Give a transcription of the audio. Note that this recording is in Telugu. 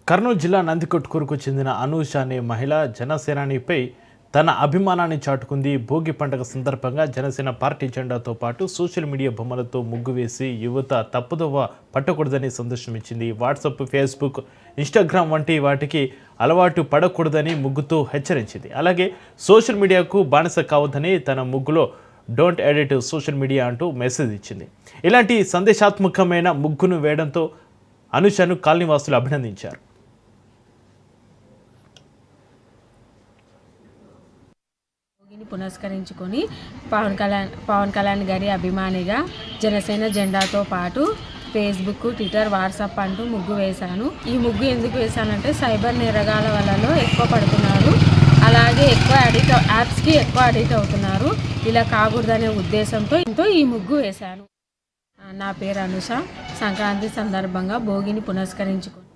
కర్నూలు జిల్లా నందికొట్కూరుకు చెందిన అనూష అనే మహిళ జనసేనానిపై తన అభిమానాన్ని చాటుకుంది. భోగి పండుగ సందర్భంగా జనసేన పార్టీ జెండాతో పాటు సోషల్ మీడియా బొమ్మలతో ముగ్గు వేసి యువత తప్పుదోవ పట్టకూడదని సందేశమిచ్చింది. వాట్సాప్, ఫేస్బుక్, ఇన్స్టాగ్రామ్ వంటి వాటికి అలవాటు పడకూడదని ముగ్గుతో హెచ్చరించింది. అలాగే సోషల్ మీడియాకు బానిస కావద్దని తన ముగ్గులో డోంట్ ఎడిట్ సోషల్ మీడియా అంటూ మెసేజ్ ఇచ్చింది. ఇలాంటి సందేశాత్మకమైన ముగ్గును వేయడంతో అనూషను కాలనీవాసులు అభినందించారు. పునస్కరించుకొని పవన్ కళ్యాణ్ గారి అభిమానిగా జనసేన జెండాతో పాటు ఫేస్బుక్, ట్విట్టర్, వాట్సాప్ అంటూ ముగ్గు వేశాను. ఈ ముగ్గు ఎందుకు వేశానంటే సైబర్ నేరగాల వలలో ఎక్కువ పడుతున్నారు, అలాగే యాప్స్కి ఎక్కువ అడిక్ట్ అవుతున్నారు. ఇలా కాకూడదనే ఉద్దేశంతో ఈ ముగ్గు వేశాను. నా పేరు అనూష. సంక్రాంతి సందర్భంగా భోగిని పునస్కరించుకొని